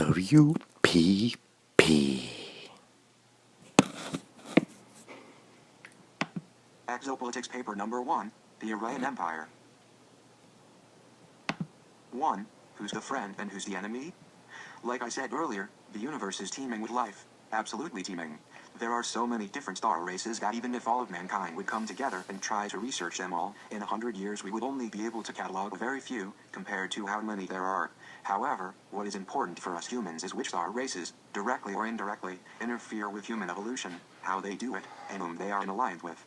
WPP. Exopolitics paper number 1, the Aryan Empire. 1. Who's the friend and who's the enemy? Like I said earlier, the universe is teeming with life. Absolutely teeming. There are so many different star races that even if all of mankind would come together and try to research them all, in 100 years we would only be able to catalog a very few, compared to how many there are. However, what is important for us humans is which star races, directly or indirectly, interfere with human evolution, how they do it, and whom they are aligned with.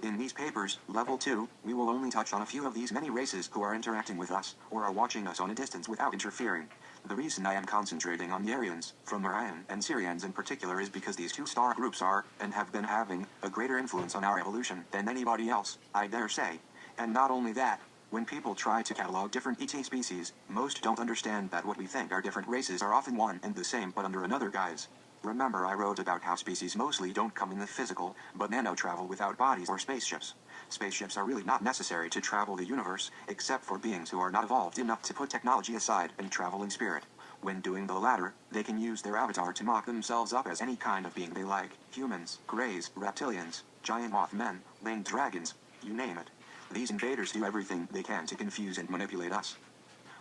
In these papers, Level 2, we will only touch on a few of these many races who are interacting with us, or are watching us on a distance without interfering. The reason I am concentrating on the Aryans, from Orion and Sirians in particular, is because these two star groups are, and have been having, a greater influence on our evolution than anybody else, I dare say. And not only that, when people try to catalog different ET species, most don't understand that what we think are different races are often one and the same but under another guise. Remember I wrote about how species mostly don't come in the physical, but nano-travel without bodies or spaceships. Spaceships are really not necessary to travel the universe, except for beings who are not evolved enough to put technology aside and travel in spirit. When doing the latter, they can use their avatar to mock themselves up as any kind of being they like. Humans, greys, reptilians, giant mothmen, winged dragons, you name it. These invaders do everything they can to confuse and manipulate us.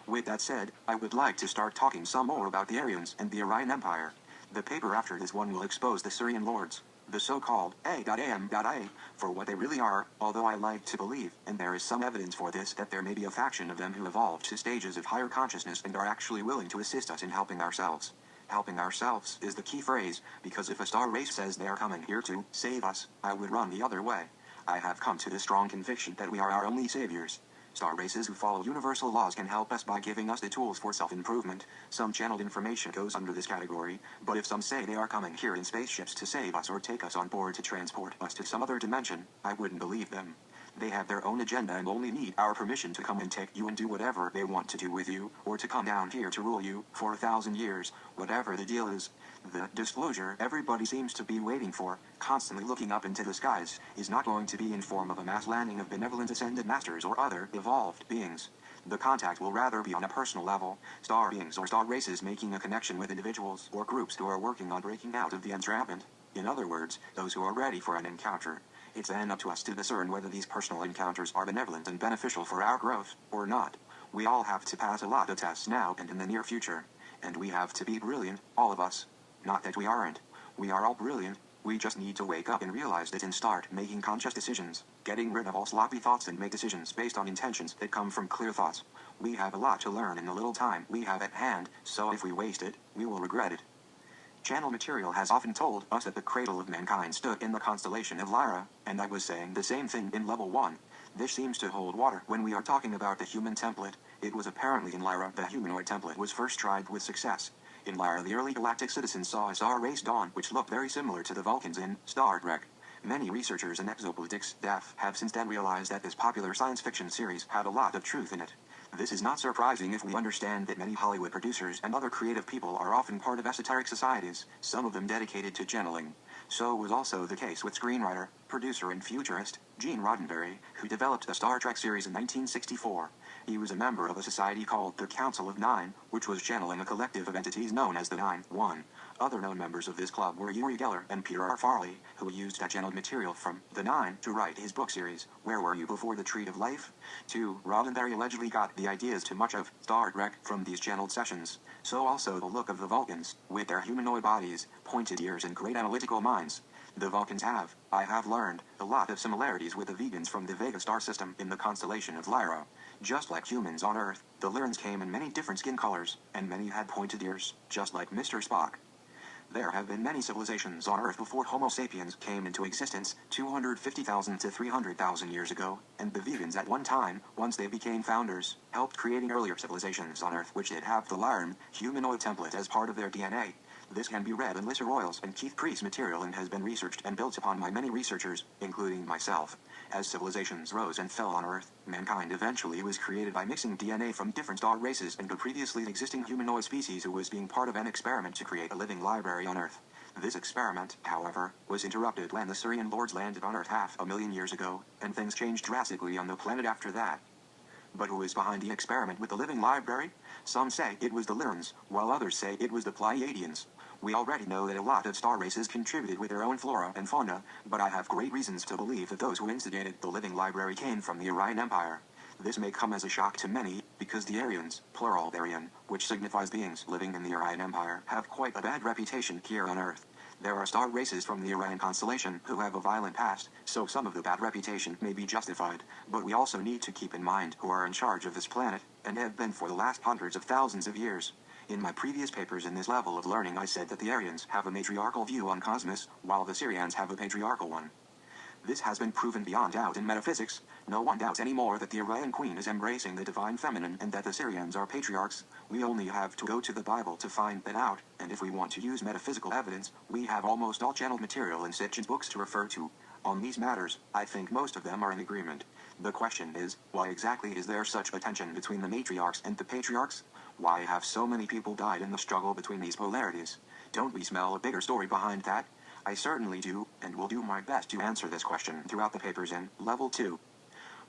With that said, I would like to start talking some more about the Aryans and the Aryan Empire. The paper after this one will expose the Sirian lords, the so-called A.M.A, for what they really are, although I like to believe, and there is some evidence for this, that there may be a faction of them who evolved to stages of higher consciousness and are actually willing to assist us in helping ourselves. Helping ourselves is the key phrase, because if a star race says they are coming here to save us, I would run the other way. I have come to the strong conviction that we are our only saviors. Star races who follow universal laws can help us by giving us the tools for self-improvement. Some channeled information goes under this category, but if some say they are coming here in spaceships to save us or take us on board to transport us to some other dimension, I wouldn't believe them. They have their own agenda and only need our permission to come and take you and do whatever they want to do with you, or to come down here to rule you for 1,000 years, whatever the deal is. The disclosure everybody seems to be waiting for, constantly looking up into the skies, is not going to be in form of a mass landing of benevolent ascended masters or other evolved beings. The contact will rather be on a personal level, star beings or star races making a connection with individuals or groups who are working on breaking out of the entrapment. In other words, those who are ready for an encounter. It's then up to us to discern whether these personal encounters are benevolent and beneficial for our growth, or not. We all have to pass a lot of tests now and in the near future. And we have to be brilliant, all of us. Not that we aren't. We are all brilliant. We just need to wake up and realize it and start making conscious decisions, getting rid of all sloppy thoughts and make decisions based on intentions that come from clear thoughts. We have a lot to learn in the little time we have at hand, so if we waste it, we will regret it. Channel material has often told us that the cradle of mankind stood in the constellation of Lyra, and I was saying the same thing in Level 1. This seems to hold water when we are talking about the human template. It was apparently in Lyra the humanoid template was first tried with success. In Lyra the early galactic citizens saw a star race dawn which looked very similar to the Vulcans in Star Trek. Many researchers in exopolitics DEF have since then realized that this popular science fiction series had a lot of truth in it. This is not surprising if we understand that many Hollywood producers and other creative people are often part of esoteric societies, some of them dedicated to channeling. So was also the case with screenwriter, producer and futurist, Gene Roddenberry, who developed the Star Trek series in 1964. He was a member of a society called the Council of Nine, which was channeling a collective of entities known as the Nine. Other known members of this club were Uri Geller and Peter R. Farley, who used that channeled material from The Nine to write his book series, Where Were You Before the Tree of Life? 2. Roddenberry allegedly got the ideas to much of Star Trek from these channeled sessions. So also the look of the Vulcans, with their humanoid bodies, pointed ears and great analytical minds. The Vulcans have, I have learned, a lot of similarities with the Vegans from the Vega star system in the constellation of Lyra. Just like humans on Earth, the Lyrans came in many different skin colors, and many had pointed ears, just like Mr. Spock. There have been many civilizations on Earth before Homo sapiens came into existence, 250,000 to 300,000 years ago, and the Vegans at one time, once they became founders, helped creating earlier civilizations on Earth which did have the Lyran humanoid template as part of their DNA. This can be read in Lissa Royals and Keith Priest's material and has been researched and built upon by many researchers, including myself. As civilizations rose and fell on Earth, mankind eventually was created by mixing DNA from different star races and the previously existing humanoid species who was being part of an experiment to create a living library on Earth. This experiment, however, was interrupted when the Sirian lords landed on Earth 500,000 years ago, and things changed drastically on the planet after that. But who is behind the experiment with the living library? Some say it was the Lyrans, while others say it was the Pleiadians. We already know that a lot of star races contributed with their own flora and fauna, but I have great reasons to believe that those who instigated the living library came from the Aryan Empire. This may come as a shock to many, because the Aryans, plural Aryan, which signifies beings living in the Aryan Empire, have quite a bad reputation here on Earth. There are star races from the Orion constellation who have a violent past, so some of the bad reputation may be justified, but we also need to keep in mind who are in charge of this planet, and have been for the last hundreds of thousands of years. In my previous papers in this level of learning I said that the Aryans have a matriarchal view on cosmos, while the Sirians have a patriarchal one. This has been proven beyond doubt in metaphysics. No one doubts anymore that the Orion Queen is embracing the divine feminine and that the Sirians are patriarchs. We only have to go to the Bible to find that out, and if we want to use metaphysical evidence, we have almost all channeled material in Sitchin's books to refer to. On these matters, I think most of them are in agreement. The question is, why exactly is there such a tension between the matriarchs and the patriarchs? Why have so many people died in the struggle between these polarities? Don't we smell a bigger story behind that? I certainly do, and will do my best to answer this question throughout the papers in Level 2.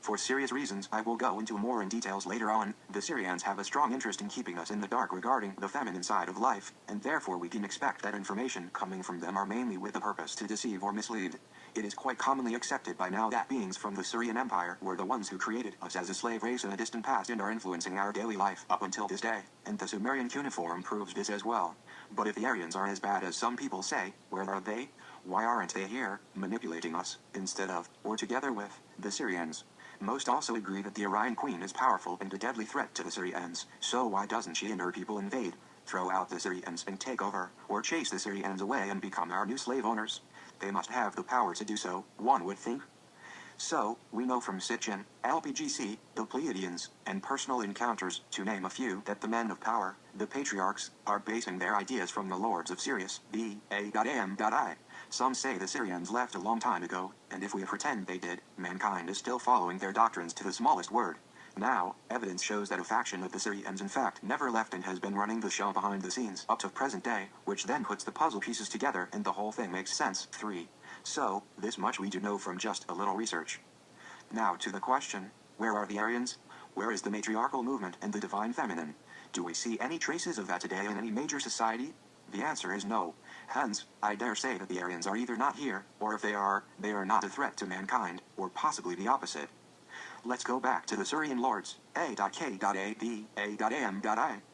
For serious reasons I will go into more in details later on. The Sirians have a strong interest in keeping us in the dark regarding the feminine side of life, and therefore we can expect that information coming from them are mainly with the purpose to deceive or mislead. It is quite commonly accepted by now that beings from the Sirian Empire were the ones who created us as a slave race in a distant past and are influencing our daily life up until this day, and the Sumerian cuneiform proves this as well. But if the Aryans are as bad as some people say, where are they? Why aren't they here, manipulating us, instead of, or together with, the Sirians? Most also agree that the Orion Queen is powerful and a deadly threat to the Sirians, so why doesn't she and her people invade, throw out the Sirians and take over, or chase the Sirians away and become our new slave owners? They must have the power to do so, one would think. So, we know from Sitchin, LPGC, the Pleiadians, and personal encounters, to name a few, that the men of power, the patriarchs, are basing their ideas from the lords of Sirius, B.A.M.I. Some say the Sirians left a long time ago, and if we pretend they did, mankind is still following their doctrines to the smallest word. Now, evidence shows that a faction of the Sirians in fact never left and has been running the show behind the scenes up to present day, which then puts the puzzle pieces together and the whole thing makes sense. 3. So, this much we do know from just a little research. Now to the question, where are the Aryans? Where is the matriarchal movement and the divine feminine? Do we see any traces of that today in any major society? The answer is no. Hence, I dare say that the Aryans are either not here, or if they are not a threat to mankind, or possibly the opposite. Let's go back to the Sirian lords, A.K.A.B.A.M.I.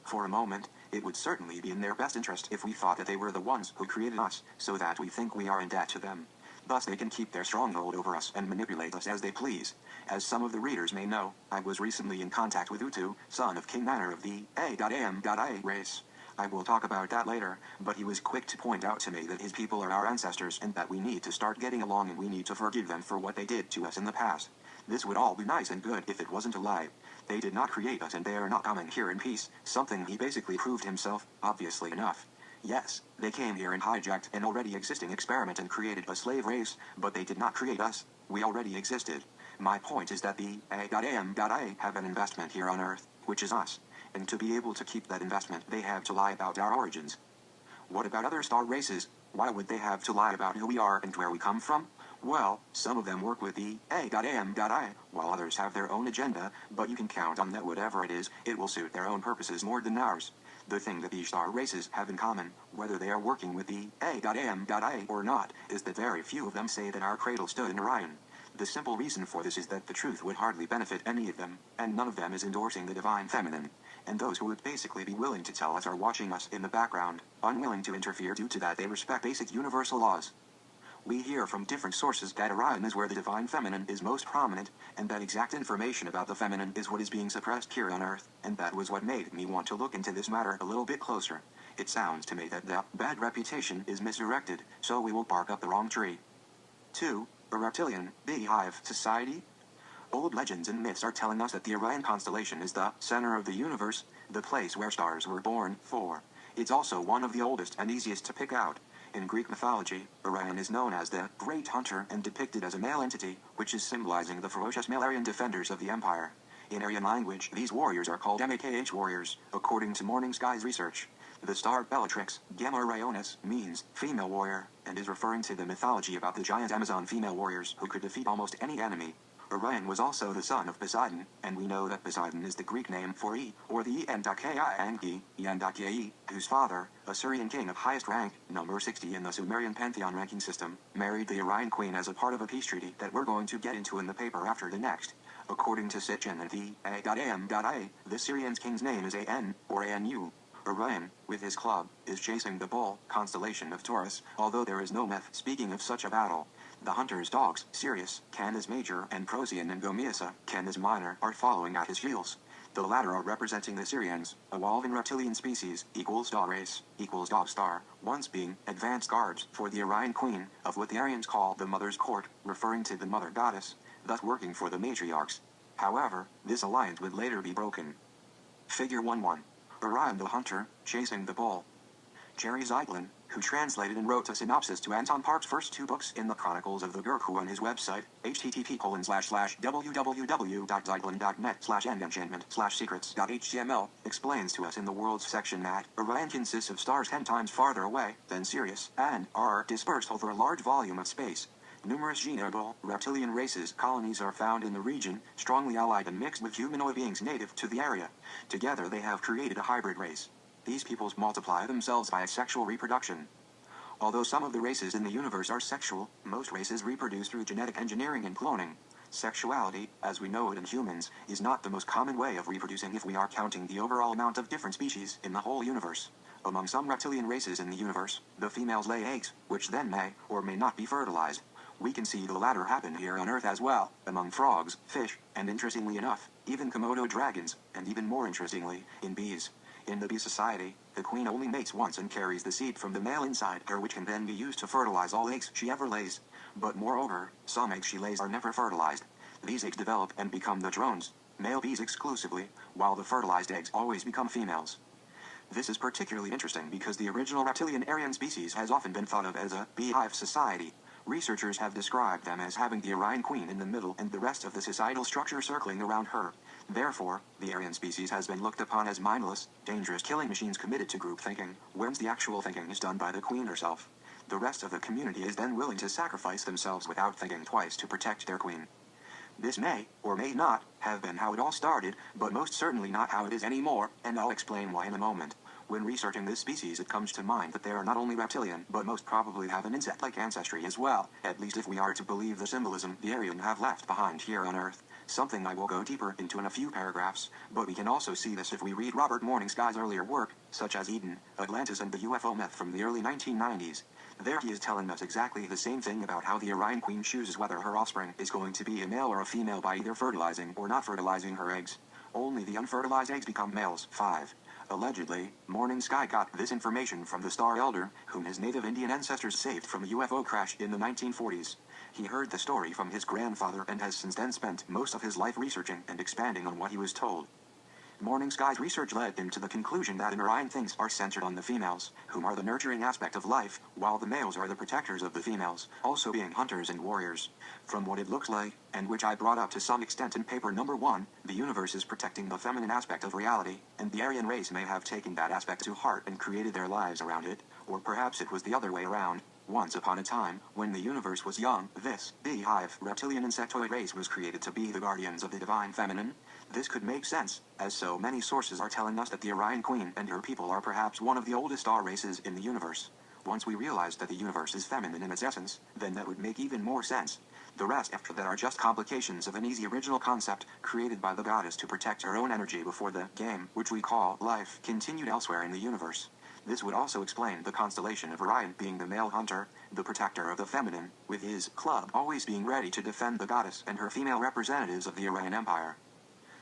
For a moment. It would certainly be in their best interest if we thought that they were the ones who created us, so that we think we are in debt to them. Thus they can keep their stronghold over us and manipulate us as they please. As some of the readers may know, I was recently in contact with Utu, son of King Nanner of the A.M.I. race. I will talk about that later, but he was quick to point out to me that his people are our ancestors and that we need to start getting along and we need to forgive them for what they did to us in the past. This would all be nice and good if it wasn't a lie. They did not create us and they are not coming here in peace, something he basically proved himself, obviously enough. Yes, they came here and hijacked an already existing experiment and created a slave race, but they did not create us. We already existed. My point is that the A.M.I. have an investment here on Earth, which is us. And to be able to keep that investment, they have to lie about our origins. What about other star races? Why would they have to lie about who we are and where we come from? Well, some of them work with the A.M.I., while others have their own agenda, but you can count on that whatever it is, it will suit their own purposes more than ours. The thing that these star races have in common, whether they are working with the A.M.I. or not, is that very few of them say that our cradle stood in Orion. The simple reason for this is that the truth would hardly benefit any of them, and none of them is endorsing the divine feminine. And those who would basically be willing to tell us are watching us in the background, unwilling to interfere due to that they respect basic universal laws. We hear from different sources that Orion is where the divine feminine is most prominent, and that exact information about the feminine is what is being suppressed here on Earth, and that was what made me want to look into this matter a little bit closer. It sounds to me that the bad reputation is misdirected, so we will bark up the wrong tree. 2. A reptilian, beehive society? Old legends and myths are telling us that the Orion constellation is the center of the universe, the place where stars were born. 4. It's also one of the oldest and easiest to pick out. In Greek mythology, Orion is known as the Great Hunter and depicted as a male entity, which is symbolizing the ferocious male Aryan defenders of the empire. In Aryan language, these warriors are called Makh warriors, according to Morning Skies research. The star Bellatrix, Gamma Orionis, means female warrior, and is referring to the mythology about the giant Amazon female warriors who could defeat almost any enemy. Orion was also the son of Poseidon, and we know that Poseidon is the Greek name for E, or the Enki, whose father, a Surian king of highest rank, number 60 in the Sumerian pantheon ranking system, married the Orion queen as a part of a peace treaty that we're going to get into in the paper after the next. According to Sitchin and the A.M.A, the Syrian king's name is An, or Anu. Orion, with his club, is chasing the bull, constellation of Taurus, although there is no myth speaking of such a battle. The hunter's dogs, Sirius, Canis Major, and Procyon and Gomiasa, Canis Minor, are following at his heels. The latter are representing the Sirians, evolving reptilian species, equals dog race, equals dog star, once being advanced guards for the Orion queen, of what the Aryans call the mother's court, referring to the mother goddess, thus working for the matriarchs. However, this alliance would later be broken. Figure 1-1. Orion the hunter, chasing the bull. Jerry Zeitlin, who translated and wrote a synopsis to Anton Park's first 2 books in the Chronicles of the Gurkha on his website, http://www.zeitlin.net/endanchantment/secrets.html, explains to us in the Worlds section that Orion consists of stars 10 times farther away than Sirius and are dispersed over a large volume of space. Numerous genealogical reptilian races colonies are found in the region, strongly allied and mixed with humanoid beings native to the area. Together they have created a hybrid race. These peoples multiply themselves by sexual reproduction. Although some of the races in the universe are sexual, most races reproduce through genetic engineering and cloning. Sexuality, as we know it in humans, is not the most common way of reproducing if we are counting the overall amount of different species in the whole universe. Among some reptilian races in the universe, the females lay eggs, which then may or may not be fertilized. We can see the latter happen here on Earth as well, among frogs, fish, and interestingly enough, even Komodo dragons, and even more interestingly, in bees. In the bee society, the queen only mates once and carries the seed from the male inside her, which can then be used to fertilize all eggs she ever lays. But moreover, some eggs she lays are never fertilized. These eggs develop and become the drones, male bees exclusively, while the fertilized eggs always become females. This is particularly interesting because the original reptilian Aryan species has often been thought of as a beehive society. Researchers have described them as having the Orion queen in the middle and the rest of the societal structure circling around her. Therefore, the Aryan species has been looked upon as mindless, dangerous killing machines committed to group thinking, whence the actual thinking is done by the queen herself. The rest of the community is then willing to sacrifice themselves without thinking twice to protect their queen. This may, or may not, have been how it all started, but most certainly not how it is anymore, and I'll explain why in a moment. When researching this species it comes to mind that they are not only reptilian but most probably have an insect-like ancestry as well, at least if we are to believe the symbolism the Aryan have left behind here on Earth, something I will go deeper into in a few paragraphs, but we can also see this if we read Robert Morningsky's earlier work, such as Eden, Atlantis and the UFO myth from the early 1990s. There he is telling us exactly the same thing about how the Orion queen chooses whether her offspring is going to be a male or a female by either fertilizing or not fertilizing her eggs. Only the unfertilized eggs become males. 5. Allegedly, Morning Sky got this information from the Star Elder, whom his native Indian ancestors saved from a UFO crash in the 1940s. He heard the story from his grandfather and has since then spent most of his life researching and expanding on what he was told. Morning Sky's research led him to the conclusion that Orion things are centered on the females, whom are the nurturing aspect of life, while the males are the protectors of the females, also being hunters and warriors. From what it looks like, and which I brought up to some extent in paper number 1, the universe is protecting the feminine aspect of reality, and the Aryan race may have taken that aspect to heart and created their lives around it, or perhaps it was the other way around. Once upon a time, when the universe was young, this beehive reptilian insectoid race was created to be the guardians of the divine feminine. This could make sense, as so many sources are telling us that the Orion Queen and her people are perhaps one of the oldest star races in the universe. Once we realize that the universe is feminine in its essence, then that would make even more sense. The rest after that are just complications of an easy original concept created by the goddess to protect her own energy before the game, which we call life, continued elsewhere in the universe. This would also explain the constellation of Orion being the male hunter, the protector of the feminine, with his club always being ready to defend the goddess and her female representatives of the Orion Empire.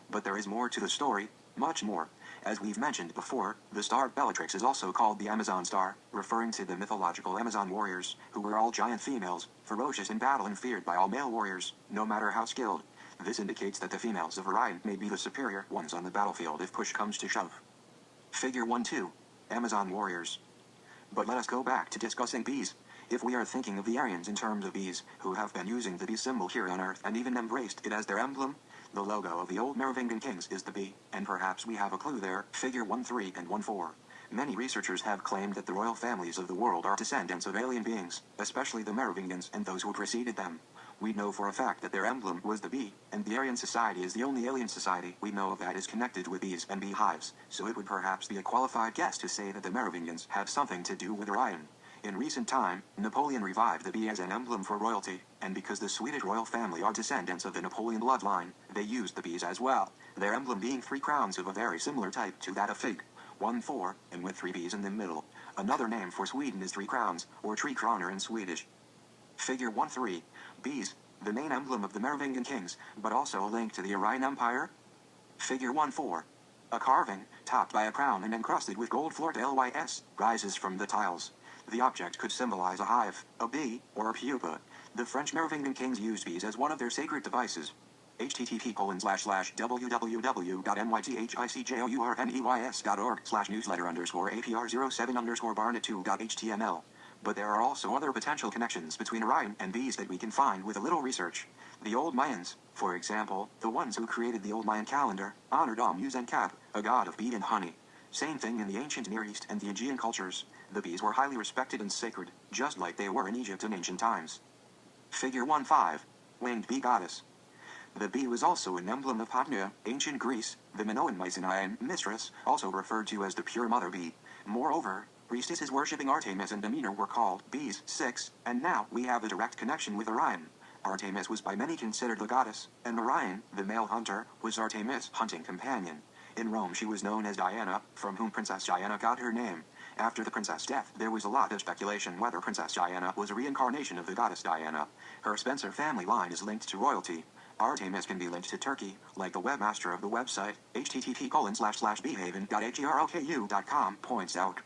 But there is more to the story, much more. As we've mentioned before, the star Bellatrix is also called the Amazon star, referring to the mythological Amazon warriors, who were all giant females, ferocious in battle and feared by all male warriors, no matter how skilled. This indicates that the females of Orion may be the superior ones on the battlefield if push comes to shove. Figure 1-2. Amazon warriors. But let us go back to discussing bees. If we are thinking of the Aryans in terms of bees, who have been using the bee symbol here on Earth and even embraced it as their emblem, the logo of the old Merovingian kings is the bee, and perhaps we have a clue there. Figure 1-3 and 1-4. Many researchers have claimed that the royal families of the world are descendants of alien beings, especially the Merovingians and those who preceded them. We know for a fact that their emblem was the bee, and the Aryan Society is the only alien society we know of that is connected with bees and beehives, so it would perhaps be a qualified guess to say that the Merovingians have something to do with Orion. In recent time, Napoleon revived the bee as an emblem for royalty, and because the Swedish royal family are descendants of the Napoleon bloodline, they used the bees as well, their emblem being 3 crowns of a very similar type to that of fig. 1-4, and with 3 bees in the middle. Another name for Sweden is 3 crowns, or Tre Kronor in Swedish. Figure 1-3. Bees, the main emblem of the Merovingian kings, but also a link to the Orion Empire. Figure 1-4. A carving, topped by a crown and encrusted with gold floored LYS, rises from the tiles. The object could symbolize a hive, a bee, or a pupa. The French Merovingian kings used bees as one of their sacred devices. http://www.nythicjourneyus.org/newsletter_apr07_barnet2.html. But there are also other potential connections between Orion and bees that we can find with a little research. The old Mayans, for example, the ones who created the old Mayan calendar, honored Amu-Zenkab, a god of bee and honey. Same thing in the ancient Near East and the Aegean cultures. The bees were highly respected and sacred, just like they were in Egypt in ancient times. Figure 1-5. Winged bee goddess. The bee was also an emblem of Patna, ancient Greece, the Minoan Mycenaean mistress, also referred to as the pure mother bee. Moreover, priestesses worshipping Artemis and Demeter were called bees. 6, and now we have a direct connection with Orion. Artemis was by many considered the goddess, and Orion, the male hunter, was Artemis' hunting companion. In Rome she was known as Diana, from whom Princess Diana got her name. After the princess' death, there was a lot of speculation whether Princess Diana was a reincarnation of the goddess Diana. Her Spencer family line is linked to royalty. Artemis can be linked to Turkey, like the webmaster of the website, http://beehaven.hrokU.com points out.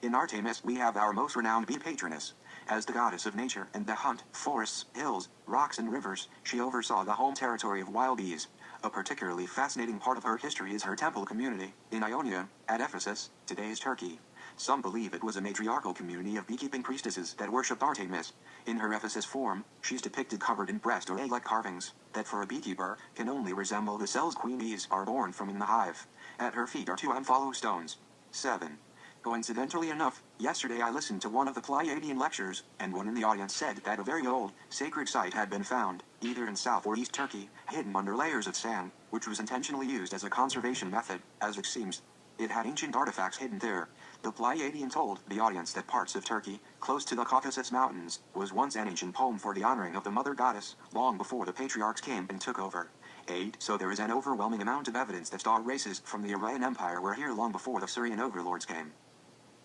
In Artemis we have our most renowned bee patroness. As the goddess of nature and the hunt, forests, hills, rocks and rivers, she oversaw the home territory of wild bees. A particularly fascinating part of her history is her temple community, in Ionia, at Ephesus, today's Turkey. Some believe it was a matriarchal community of beekeeping priestesses that worshipped Artemis. In her Ephesus form, she's depicted covered in breast or egg-like carvings, that for a beekeeper, can only resemble the cells queen bees are born from in the hive. At her feet are 2 Amphallo stones. 7. Coincidentally enough, yesterday I listened to one of the Pleiadian lectures, and one in the audience said that a very old, sacred site had been found, either in South or East Turkey, hidden under layers of sand, which was intentionally used as a conservation method, as it seems. It had ancient artifacts hidden there. The Pleiadian told the audience that parts of Turkey, close to the Caucasus Mountains, was once an ancient poem for the honoring of the mother goddess, long before the patriarchs came and took over. 8. So there is an overwhelming amount of evidence that star races from the Orion Empire were here long before the Syrian overlords came.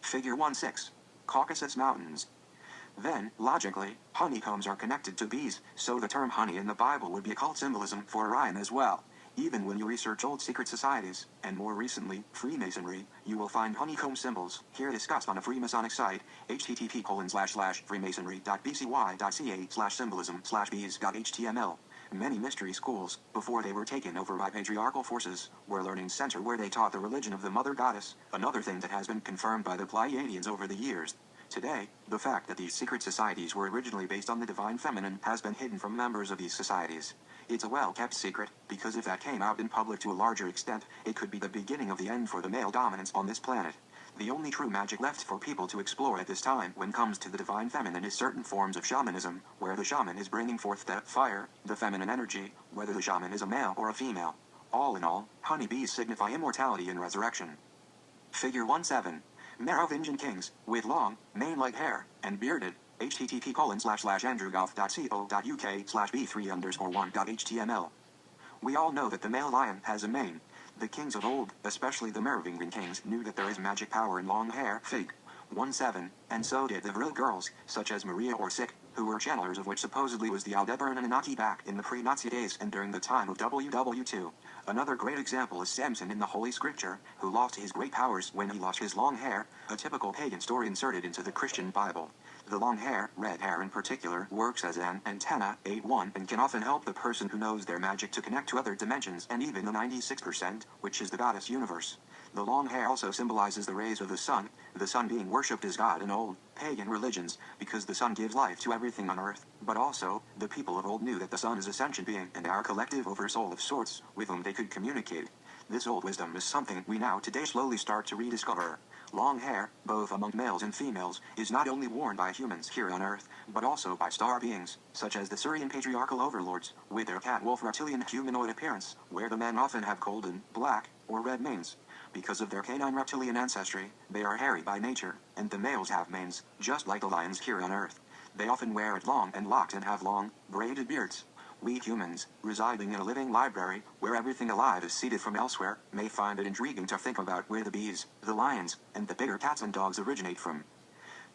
Figure 1-6. Caucasus Mountains. Then, logically, honeycombs are connected to bees, so the term honey in the Bible would be occult symbolism for Orion as well. Even when you research old secret societies, and more recently, Freemasonry, you will find honeycomb symbols, here discussed on a Freemasonic site, http://freemasonry.bcy.ca/symbolism/bees.html. Many mystery schools, before they were taken over by patriarchal forces, were a learning center where they taught the religion of the mother goddess, another thing that has been confirmed by the Pleiadians over the years. Today, the fact that these secret societies were originally based on the divine feminine has been hidden from members of these societies. It's a well-kept secret, because if that came out in public to a larger extent, it could be the beginning of the end for the male dominance on this planet. The only true magic left for people to explore at this time when comes to the divine feminine is certain forms of shamanism, where the shaman is bringing forth the fire, the feminine energy, whether the shaman is a male or a female. All in all, honeybees signify immortality and resurrection. Figure 1-7. Merovingian kings, with long, mane-like hair, and bearded, http://andrewgolf.co.uk/b3_1.html. We all know that the male lion has a mane. The kings of old, especially the Merovingian kings, knew that there is magic power in long hair. Fig. 1-7, and so did the Vril girls, such as Maria or Sik, who were channelers of which supposedly was the Aldebaran Anunnaki back in the pre-Nazi days and during the time of WW2. Another great example is Samson in the Holy Scripture, who lost his great powers when he lost his long hair, a typical pagan story inserted into the Christian Bible. The long hair, red hair in particular, works as an antenna, 8-1, and can often help the person who knows their magic to connect to other dimensions and even the 96%, which is the goddess universe. The long hair also symbolizes the rays of the sun being worshipped as God in old, pagan religions, because the sun gives life to everything on earth, but also, the people of old knew that the sun is a sentient being and our collective oversoul of sorts, with whom they could communicate. This old wisdom is something we now today slowly start to rediscover. Long hair, both among males and females, is not only worn by humans here on Earth, but also by star beings, such as the Surian patriarchal overlords, with their cat-wolf reptilian humanoid appearance, where the men often have golden, black, or red manes. Because of their canine reptilian ancestry, they are hairy by nature, and the males have manes, just like the lions here on Earth. They often wear it long and locked and have long, braided beards. We humans, residing in a living library, where everything alive is seeded from elsewhere, may find it intriguing to think about where the bees, the lions, and the bigger cats and dogs originate from.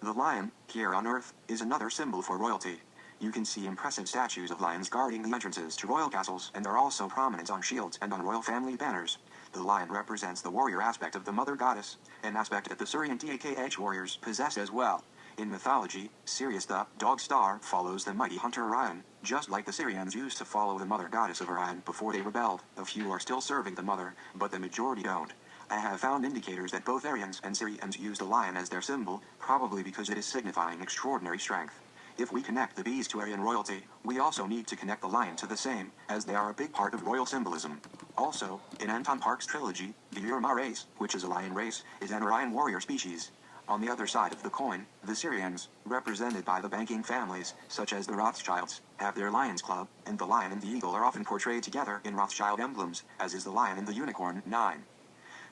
The lion, here on Earth, is another symbol for royalty. You can see impressive statues of lions guarding the entrances to royal castles, and are also prominent on shields and on royal family banners. The lion represents the warrior aspect of the mother goddess, an aspect that the Surian Dakh warriors possess as well. In mythology, Sirius the dog star follows the mighty hunter Orion, just like the Syrians used to follow the mother goddess of Orion before they rebelled. A few are still serving the mother, but the majority don't. I have found indicators that both Aryans and Syrians use the lion as their symbol, probably because it is signifying extraordinary strength. If we connect the bees to Aryan royalty, we also need to connect the lion to the same, as they are a big part of royal symbolism. Also, in Anton Park's trilogy, the Urma race, which is a lion race, is an Aryan warrior species. On the other side of the coin, the Syrians, represented by the banking families, such as the Rothschilds, have their Lions Club, and the lion and the eagle are often portrayed together in Rothschild emblems, as is the lion and the unicorn. 9.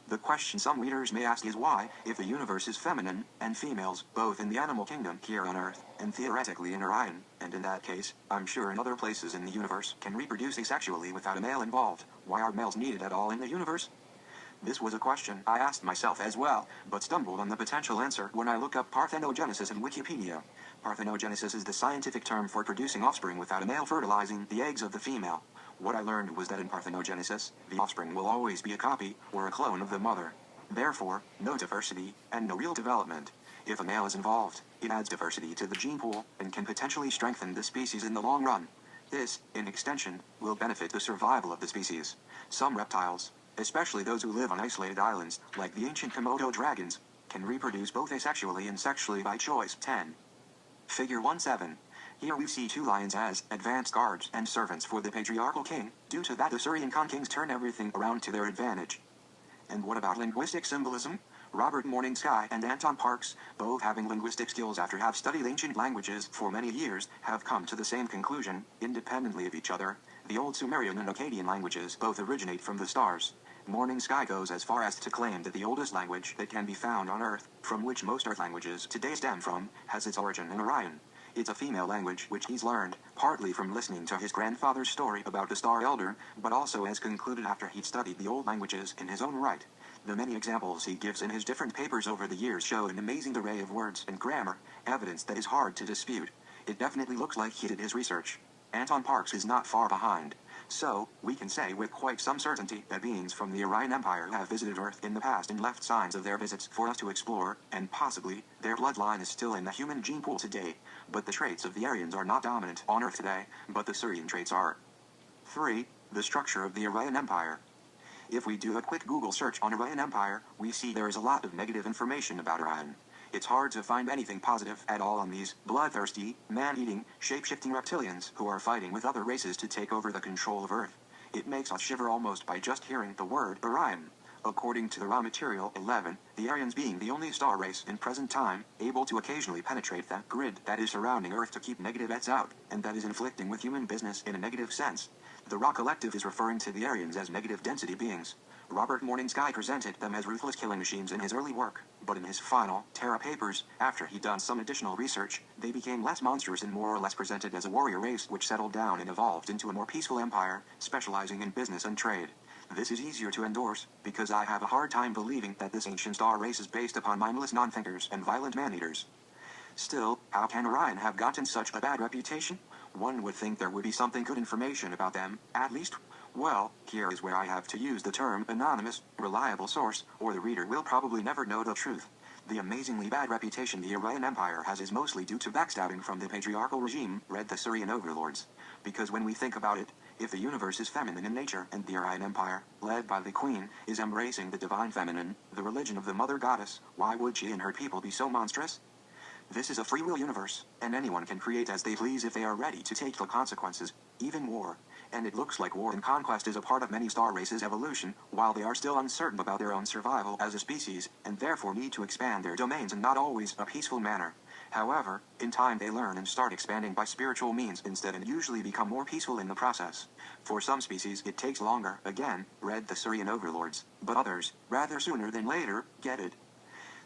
The question some readers may ask is why, if the universe is feminine, and females, both in the animal kingdom here on Earth, and theoretically in Orion, and in that case, I'm sure in other places in the universe, can reproduce asexually without a male involved, why are males needed at all in the universe? This was a question I asked myself as well, but stumbled on the potential answer when I looked up parthenogenesis in Wikipedia. Parthenogenesis is the scientific term for producing offspring without a male fertilizing the eggs of the female. What I learned was that in parthenogenesis, the offspring will always be a copy, or a clone of the mother. Therefore, no diversity, and no real development. If a male is involved, it adds diversity to the gene pool, and can potentially strengthen the species in the long run. This, in extension, will benefit the survival of the species. Some reptiles, especially those who live on isolated islands, like the ancient Komodo dragons, can reproduce both asexually and sexually by choice. 10. Figure 1-7. Here we see two lions as advanced guards and servants for the patriarchal king. Due to that, the Surian kings turn everything around to their advantage. And what about linguistic symbolism? Robert Morningsky and Anton Parks, both having linguistic skills after have studied ancient languages for many years, have come to the same conclusion, independently of each other. The old Sumerian and Akkadian languages both originate from the stars. Morningsky goes as far as to claim that the oldest language that can be found on Earth, from which most Earth languages today stem from, has its origin in Orion. It's a female language which he's learned, partly from listening to his grandfather's story about the Star Elder, but also as concluded after he'd studied the old languages in his own right. The many examples he gives in his different papers over the years show an amazing array of words and grammar, evidence that is hard to dispute. It definitely looks like he did his research. Anton Parks is not far behind. So, we can say with quite some certainty that beings from the Aryan Empire have visited Earth in the past and left signs of their visits for us to explore, and possibly, their bloodline is still in the human gene pool today. But the traits of the Aryans are not dominant on Earth today, but the Surian traits are. 3. The structure of the Aryan Empire. If we do a quick Google search on Aryan Empire, we see there is a lot of negative information about Orion. It's hard to find anything positive at all on these bloodthirsty, man-eating, shape-shifting reptilians who are fighting with other races to take over the control of Earth. It makes us shiver almost by just hearing the word Orion. According to the raw material 11, the Aryans being the only star race in present time, able to occasionally penetrate that grid that is surrounding Earth to keep negative ets out, and that is inflicting with human business in a negative sense. The Ra Collective is referring to the Aryans as negative density beings. Robert Morningsky presented them as ruthless killing machines in his early work, but in his final, Terra papers, after he'd done some additional research, they became less monstrous and more or less presented as a warrior race which settled down and evolved into a more peaceful empire, specializing in business and trade. This is easier to endorse, because I have a hard time believing that this ancient star race is based upon mindless non-thinkers and violent man-eaters. Still, how can Orion have gotten such a bad reputation? One would think there would be something good information about them, at least. Well, here is where I have to use the term anonymous, reliable source, or the reader will probably never know the truth. The amazingly bad reputation the Aryan Empire has is mostly due to backstabbing from the patriarchal regime, read the Surian overlords. Because when we think about it, if the universe is feminine in nature and the Aryan Empire, led by the Queen, is embracing the divine feminine, the religion of the Mother Goddess, why would she and her people be so monstrous? This is a free will universe, and anyone can create as they please if they are ready to take the consequences, even war. and it looks like war and conquest is a part of many star races' evolution, while they are still uncertain about their own survival as a species, and therefore need to expand their domains in not always a peaceful manner. However, in time they learn and start expanding by spiritual means instead and usually become more peaceful in the process. For some species it takes longer, again, read the Surian overlords, but others, rather sooner than later, get it.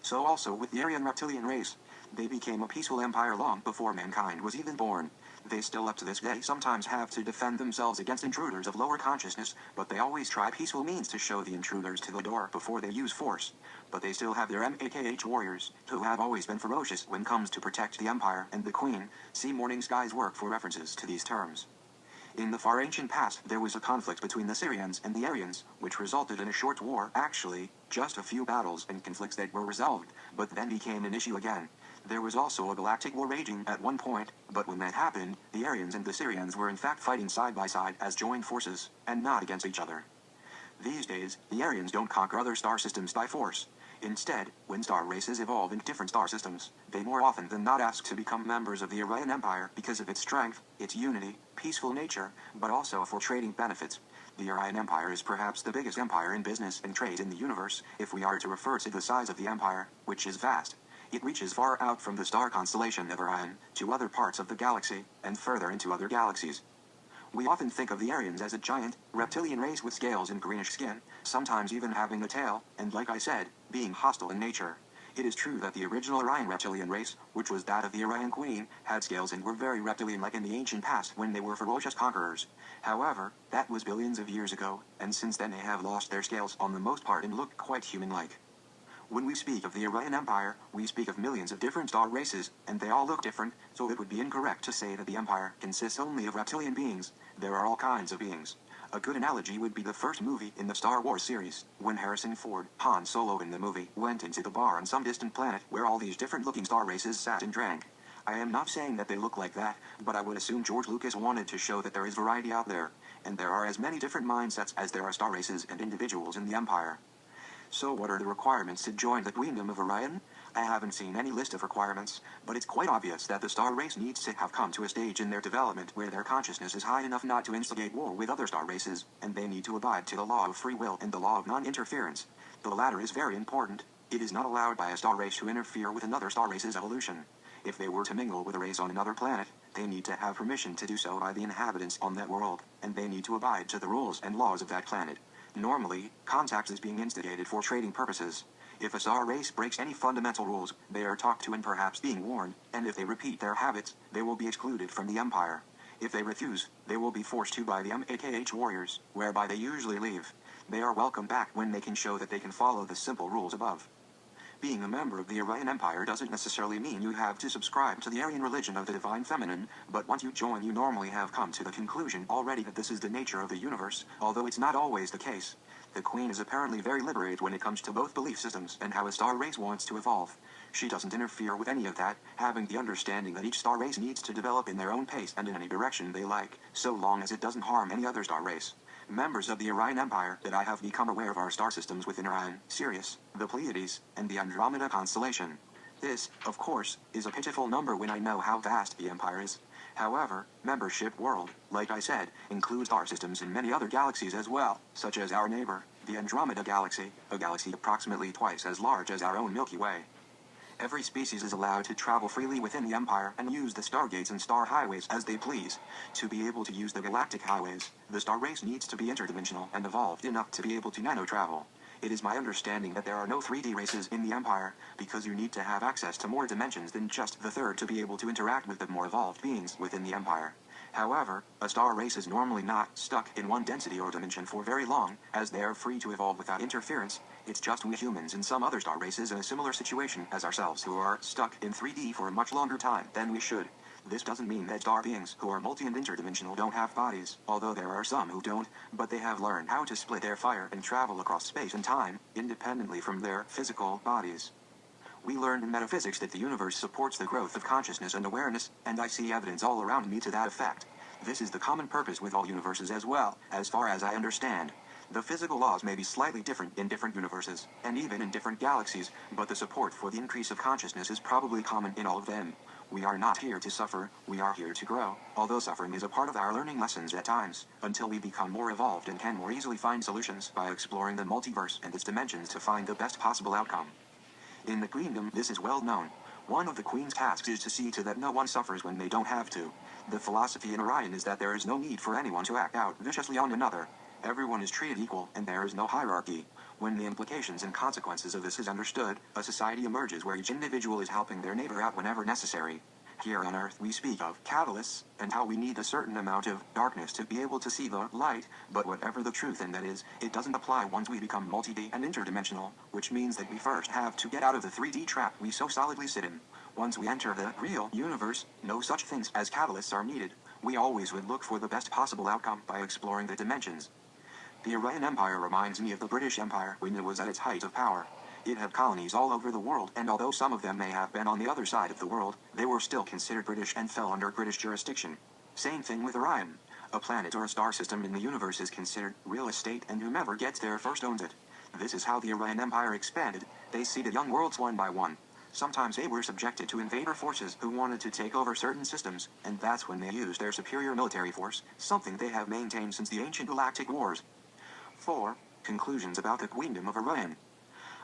So also with the Aryan reptilian race. They became a peaceful empire long before mankind was even born. They still up to this day sometimes have to defend themselves against intruders of lower consciousness, but they always try peaceful means to show the intruders to the door before they use force. But they still have their MAKH warriors, who have always been ferocious when comes to protect the empire and the queen. See Morning Sky's work for references to these terms. In the far ancient past, there was a conflict between the Syrians and the Aryans, which resulted in a short war, actually, just a few battles and conflicts that were resolved, but then became an issue again. There was also a galactic war raging at one point, but when that happened, the Aryans and the Syrians were in fact fighting side by side as joined forces, and not against each other. These days, the Aryans don't conquer other star systems by force. Instead, when star races evolve in different star systems, they more often than not ask to become members of the Aryan Empire because of its strength, its unity, peaceful nature, but also for trading benefits. The Aryan Empire is perhaps the biggest empire in business and trade in the universe, if we are to refer to the size of the empire, which is vast. It reaches far out from the star constellation of Orion, to other parts of the galaxy, and further into other galaxies. We often think of the Aryans as a giant, reptilian race with scales and greenish skin, sometimes even having a tail, and like I said, being hostile in nature. It is true that the original Aryan reptilian race, which was that of the Aryan Queen, had scales and were very reptilian-like in the ancient past when they were ferocious conquerors. However, that was billions of years ago, and since then they have lost their scales on the most part and look quite human-like. When we speak of the Aryan Empire, we speak of millions of different star races, and they all look different, so it would be incorrect to say that the Empire consists only of reptilian beings. There are all kinds of beings. A good analogy would be the first movie in the Star Wars series, when Harrison Ford, Han Solo in the movie, went into the bar on some distant planet where all these different-looking star races sat and drank. I am not saying that they look like that, but I would assume George Lucas wanted to show that there is variety out there, and there are as many different mindsets as there are star races and individuals in the Empire. So what are the requirements to join the Queendom of Orion? I haven't seen any list of requirements, but it's quite obvious that the star race needs to have come to a stage in their development where their consciousness is high enough not to instigate war with other star races, and they need to abide to the law of free will and the law of non-interference. The latter is very important. It is not allowed by a star race to interfere with another star race's evolution. If they were to mingle with a race on another planet, they need to have permission to do so by the inhabitants on that world, and they need to abide to the rules and laws of that planet. Normally, contact is being instigated for trading purposes. If a star race breaks any fundamental rules, they are talked to and perhaps being warned, and if they repeat their habits, they will be excluded from the Empire. If they refuse, they will be forced to by the MAKH warriors, whereby they usually leave. They are welcome back when they can show that they can follow the simple rules above. Being a member of the Aryan Empire doesn't necessarily mean you have to subscribe to the Aryan religion of the Divine Feminine, but once you join you normally have come to the conclusion already that this is the nature of the universe, although it's not always the case. The Queen is apparently very liberated when it comes to both belief systems and how a star race wants to evolve. She doesn't interfere with any of that, having the understanding that each star race needs to develop in their own pace and in any direction they like, so long as it doesn't harm any other star race. Members of the Orion Empire that I have become aware of are star systems within Orion, Sirius, the Pleiades, and the Andromeda constellation. This, of course, is a pitiful number when I know how vast the Empire is. However, membership world, like I said, includes star systems in many other galaxies as well, such as our neighbor, the Andromeda Galaxy, a galaxy approximately twice as large as our own Milky Way. Every species is allowed to travel freely within the Empire and use the stargates and star highways as they please. To be able to use the galactic highways, the star race needs to be interdimensional and evolved enough to be able to nano-travel. It is my understanding that there are no 3D races in the Empire, because you need to have access to more dimensions than just the third to be able to interact with the more evolved beings within the Empire. However, a star race is normally not stuck in one density or dimension for very long, as they are free to evolve without interference. It's just we humans and some other star races in a similar situation as ourselves who are stuck in 3D for a much longer time than we should. This doesn't mean that star beings who are multi- and interdimensional don't have bodies, although there are some who don't, but they have learned how to split their fire and travel across space and time, independently from their physical bodies. We learned in metaphysics that the universe supports the growth of consciousness and awareness, and I see evidence all around me to that effect. This is the common purpose with all universes as well, as far as I understand. The physical laws may be slightly different in different universes, and even in different galaxies, but the support for the increase of consciousness is probably common in all of them. We are not here to suffer, we are here to grow, although suffering is a part of our learning lessons at times, until we become more evolved and can more easily find solutions by exploring the multiverse and its dimensions to find the best possible outcome. In the Queendom, this is well known. One of the Queen's tasks is to see to that no one suffers when they don't have to. The philosophy in Orion is that there is no need for anyone to act out viciously on another. Everyone is treated equal, and there is no hierarchy. When the implications and consequences of this is understood, a society emerges where each individual is helping their neighbor out whenever necessary. Here on Earth we speak of catalysts, and how we need a certain amount of darkness to be able to see the light, but whatever the truth in that is, it doesn't apply once we become multi-D and interdimensional, which means that we first have to get out of the 3D trap we so solidly sit in. Once we enter the real universe, no such things as catalysts are needed. We always would look for the best possible outcome by exploring the dimensions. The Orion Empire reminds me of the British Empire when it was at its height of power. It had colonies all over the world, and although some of them may have been on the other side of the world, they were still considered British and fell under British jurisdiction. Same thing with Orion. A planet or a star system in the universe is considered real estate, and whomever gets there first owns it. This is how the Orion Empire expanded. They seeded young worlds one by one. Sometimes they were subjected to invader forces who wanted to take over certain systems, and that's when they used their superior military force, something they have maintained since the ancient galactic wars. 4. Conclusions about the Queendom of Orion.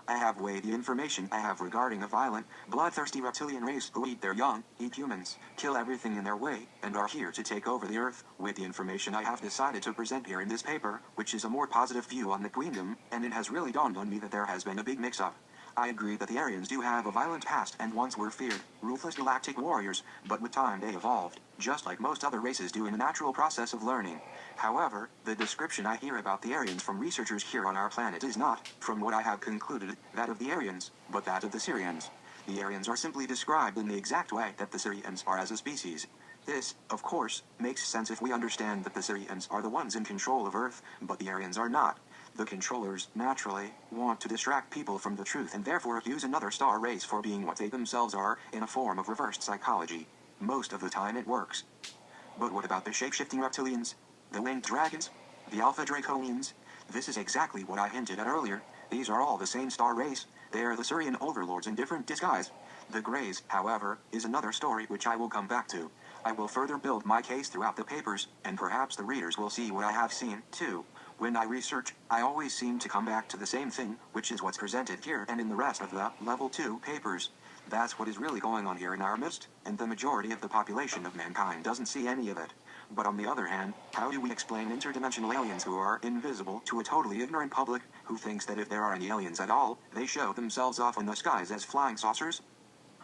I have weighed the information I have regarding a violent, bloodthirsty reptilian race who eat their young, eat humans, kill everything in their way, and are here to take over the Earth. With the information I have decided to present here in this paper, which is a more positive view on the Queendom, and it has really dawned on me that there has been a big mix-up. I agree that the Aryans do have a violent past and once were feared, ruthless galactic warriors, but with time they evolved, just like most other races do in the natural process of learning. However, the description I hear about the Aryans from researchers here on our planet is not, from what I have concluded, that of the Aryans, but that of the Sirians. The Aryans are simply described in the exact way that the Sirians are as a species. This, of course, makes sense if we understand that the Sirians are the ones in control of Earth, but the Aryans are not. The controllers, naturally, want to distract people from the truth and therefore use another star race for being what they themselves are, in a form of reversed psychology. Most of the time it works. But what about the shape-shifting reptilians? The winged dragons? The Alpha Draconians? This is exactly what I hinted at earlier. These are all the same star race. They are the Sirian overlords in different disguise. The Greys, however, is another story which I will come back to. I will further build my case throughout the papers, and perhaps the readers will see what I have seen, too. When I research, I always seem to come back to the same thing, which is what's presented here and in the rest of the Level 2 papers. That's what is really going on here in our midst, and the majority of the population of mankind doesn't see any of it. But on the other hand, how do we explain interdimensional aliens who are invisible to a totally ignorant public, who thinks that if there are any aliens at all, they show themselves off in the skies as flying saucers?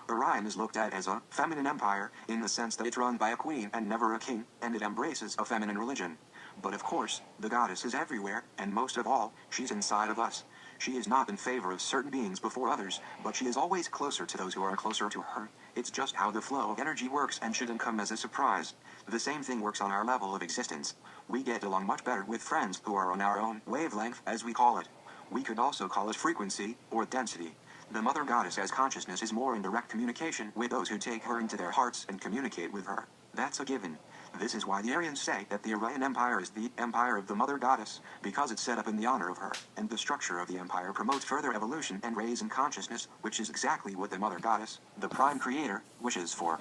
Orion is looked at as a feminine empire, in the sense that it's run by a queen and never a king, and it embraces a feminine religion. But of course, the goddess is everywhere, and most of all, she's inside of us. She is not in favor of certain beings before others, but she is always closer to those who are closer to her. It's just how the flow of energy works and shouldn't come as a surprise. The same thing works on our level of existence. We get along much better with friends who are on our own wavelength, as we call it. We could also call it frequency, or density. The Mother Goddess as consciousness is more in direct communication with those who take her into their hearts and communicate with her. That's a given. This is why the Aryans say that the Orion Empire is the empire of the Mother Goddess, because it's set up in the honor of her, and the structure of the empire promotes further evolution and raise in consciousness, which is exactly what the Mother Goddess, the Prime Creator, wishes for.